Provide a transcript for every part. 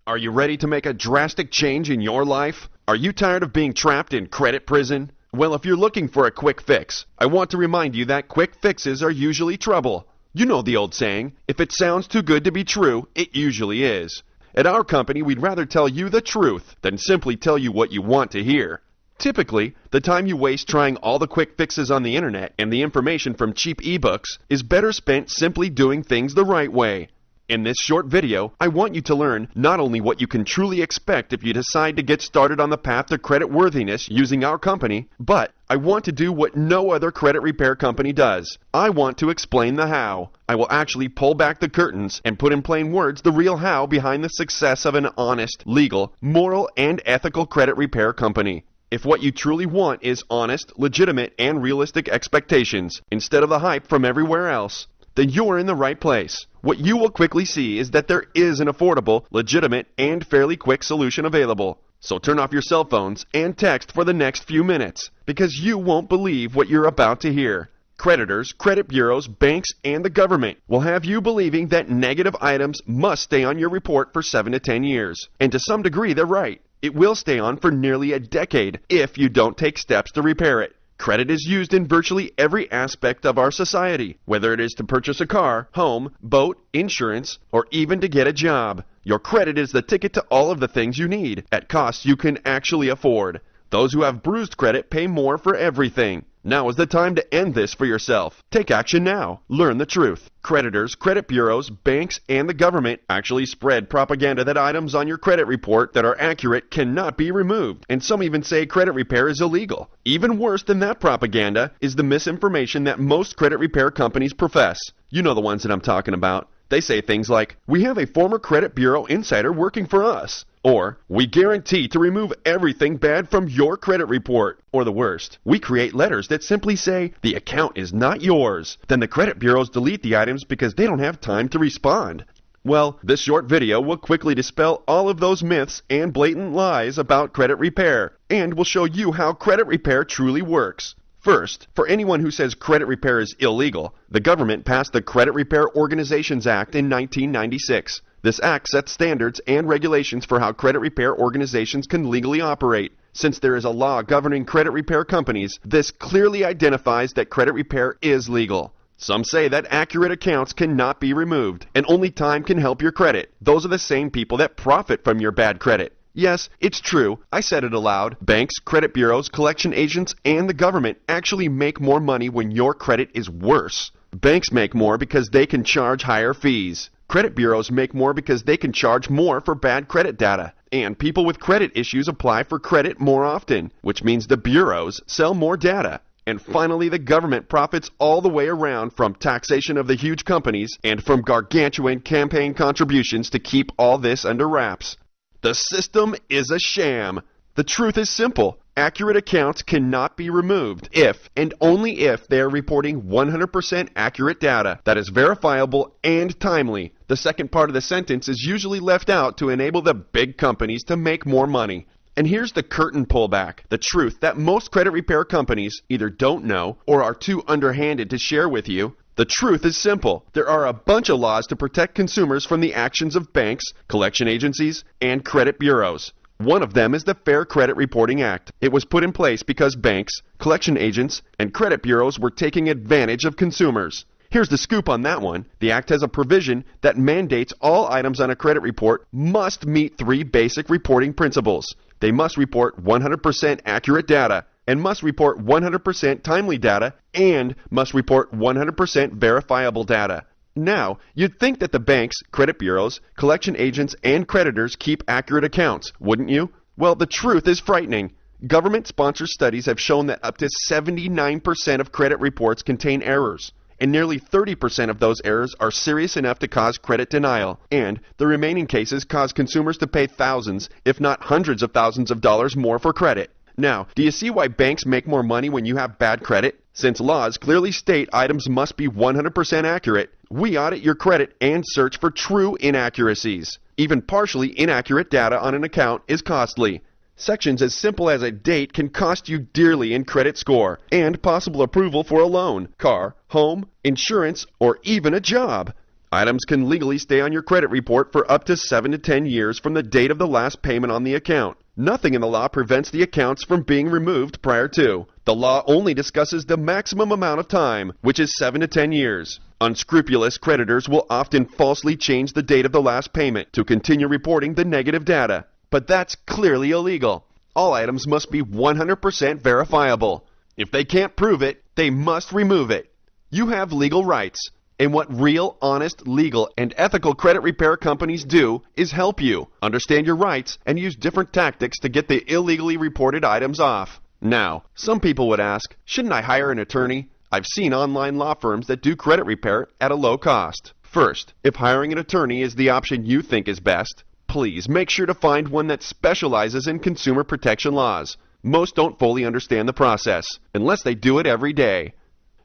Are you ready to make a drastic change in your life? Are you tired of being trapped in credit prison? Well, if you're looking for a quick fix, I want to remind you that quick fixes are usually trouble. You know the old saying, if it sounds too good to be true, it usually is. At our company, we'd rather tell you the truth than simply tell you what you want to hear. Typically, the time you waste trying all the quick fixes on the internet and the information from cheap ebooks is better spent simply doing things the right way. In this short video, I want you to learn not only what you can truly expect if you decide to get started on the path to credit worthiness using our company, but I want to do what no other credit repair company does. I want to explain the how. I will actually pull back the curtains and put in plain words the real how behind the success of an honest, legal, moral, and ethical credit repair company. If what you truly want is honest, legitimate, and realistic expectations, instead of the hype from everywhere else, then you're in the right place. What you will quickly see is that there is an affordable, legitimate, and fairly quick solution available. So turn off your cell phones and text for the next few minutes, because you won't believe what you're about to hear. Creditors, credit bureaus, banks, and the government will have you believing that negative items must stay on your report for 7 to 10 years. And to some degree, they're right. It will stay on for nearly a decade if you don't take steps to repair it. Credit is used in virtually every aspect of our society, whether it is to purchase a car, home, boat, insurance, or even to get a job. Your credit is the ticket to all of the things you need, at costs you can actually afford. Those who have bruised credit pay more for everything. Now is the time to end this for yourself. Take action now. Learn the truth. Creditors, credit bureaus, banks, and the government actually spread propaganda that items on your credit report that are accurate cannot be removed, and some even say credit repair is illegal. Even worse than that propaganda is the misinformation that most credit repair companies profess. You know the ones that I'm talking about. They say things like, "We have a former credit bureau insider working for us." Or, "We guarantee to remove everything bad from your credit report." Or the worst, "We create letters that simply say, the account is not yours." Then the credit bureaus delete the items because they don't have time to respond. Well, this short video will quickly dispel all of those myths and blatant lies about credit repair, and will show you how credit repair truly works. First, for anyone who says credit repair is illegal, the government passed the Credit Repair Organizations Act in 1996. This act sets standards and regulations for how credit repair organizations can legally operate. Since there is a law governing credit repair companies, this clearly identifies that credit repair is legal. Some say that accurate accounts cannot be removed, and only time can help your credit. Those are the same people that profit from your bad credit. Yes, it's true. I said it aloud. Banks, credit bureaus, collection agents, and the government actually make more money when your credit is worse. Banks make more because they can charge higher fees. Credit bureaus make more because they can charge more for bad credit data. And people with credit issues apply for credit more often, which means the bureaus sell more data. And finally, the government profits all the way around from taxation of the huge companies and from gargantuan campaign contributions to keep all this under wraps. The system is a sham. The truth is simple. Accurate accounts cannot be removed if and only if they are reporting 100% accurate data that is verifiable and timely. The second part of the sentence is usually left out to enable the big companies to make more money. And here's the curtain pullback, the truth that most credit repair companies either don't know or are too underhanded to share with you. The truth is simple. There are a bunch of laws to protect consumers from the actions of banks, collection agencies, and credit bureaus. One of them is the Fair Credit Reporting Act. It was put in place because banks, collection agents, and credit bureaus were taking advantage of consumers. Here's the scoop on that one. The act has a provision that mandates all items on a credit report must meet 3 basic reporting principles. They must report 100% accurate data, and must report 100% timely data, and must report 100% verifiable data. Now, you'd think that the banks, credit bureaus, collection agents, and creditors keep accurate accounts, wouldn't you? Well, the truth is frightening. Government-sponsored studies have shown that up to 79% of credit reports contain errors, and nearly 30% of those errors are serious enough to cause credit denial, and the remaining cases cause consumers to pay thousands, if not hundreds of thousands of dollars more for credit. Now, do you see why banks make more money when you have bad credit? Since laws clearly state items must be 100% accurate, we audit your credit and search for true inaccuracies. Even partially inaccurate data on an account is costly. Sections as simple as a date can cost you dearly in credit score and possible approval for a loan, car, home, insurance, or even a job. Items can legally stay on your credit report for up to 7 to 10 years from the date of the last payment on the account. Nothing in the law prevents the accounts from being removed prior to. The law only discusses the maximum amount of time, which is 7 to 10 years. Unscrupulous creditors will often falsely change the date of the last payment to continue reporting the negative data. But that's clearly illegal. All items must be 100% verifiable. If they can't prove it, they must remove it. You have legal rights. And what real, honest, legal, and ethical credit repair companies do is help you understand your rights and use different tactics to get the illegally reported items off. Now, some people would ask, shouldn't I hire an attorney? I've seen online law firms that do credit repair at a low cost. First, if hiring an attorney is the option you think is best, please make sure to find one that specializes in consumer protection laws. Most don't fully understand the process, unless they do it every day.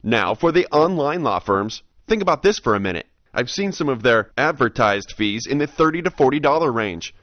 Now, for the online law firms, think about this for a minute. I've seen some of their advertised fees in the $30 to $40 range.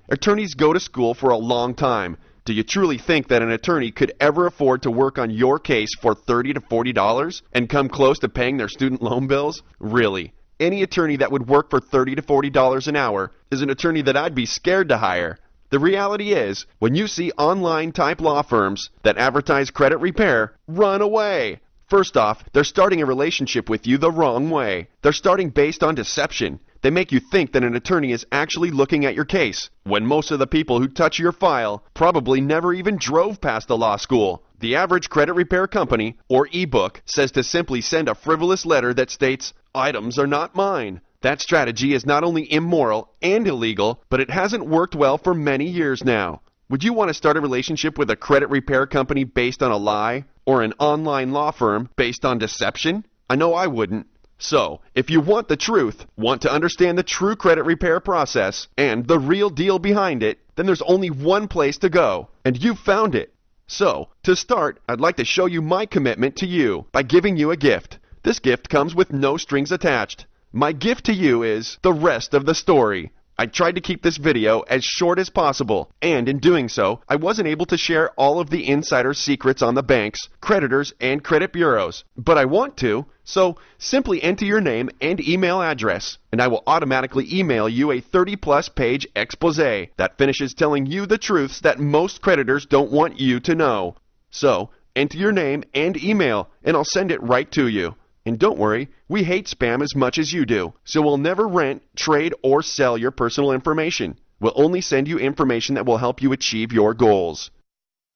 Attorneys go to school for a long time. Do you truly think that an attorney could ever afford to work on your case for $30 to $40 and come close to paying their student loan bills? Really? Any attorney that would work for $30 to $40 an hour is an attorney that I'd be scared to hire. The reality is, when you see online type law firms that advertise credit repair, run away. First off, they're starting a relationship with you the wrong way. They're starting based on deception. They make you think that an attorney is actually looking at your case, when most of the people who touch your file probably never even drove past a law school. The average credit repair company, or ebook, says to simply send a frivolous letter that states, "Items are not mine." That strategy is not only immoral and illegal, but it hasn't worked well for many years now. Would you want to start a relationship with a credit repair company based on a lie? Or an online law firm based on deception? I know I wouldn't. So, if you want the truth, want to understand the true credit repair process, and the real deal behind it, then there's only one place to go, and you've found it. So, to start, I'd like to show you my commitment to you by giving you a gift. This gift comes with no strings attached. My gift to you is the rest of the story. I tried to keep this video as short as possible, and in doing so, I wasn't able to share all of the insider secrets on the banks, creditors, and credit bureaus. But I want to, so simply enter your name and email address, and I will automatically email you a 30-plus page expose that finishes telling you the truths that most creditors don't want you to know. So, enter your name and email, and I'll send it right to you. And don't worry, we hate spam as much as you do, so we'll never rent, trade, or sell your personal information. We'll only send you information that will help you achieve your goals.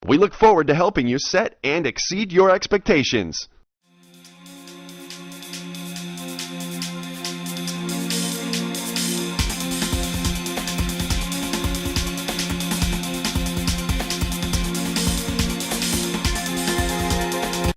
We look forward to helping you set and exceed your expectations.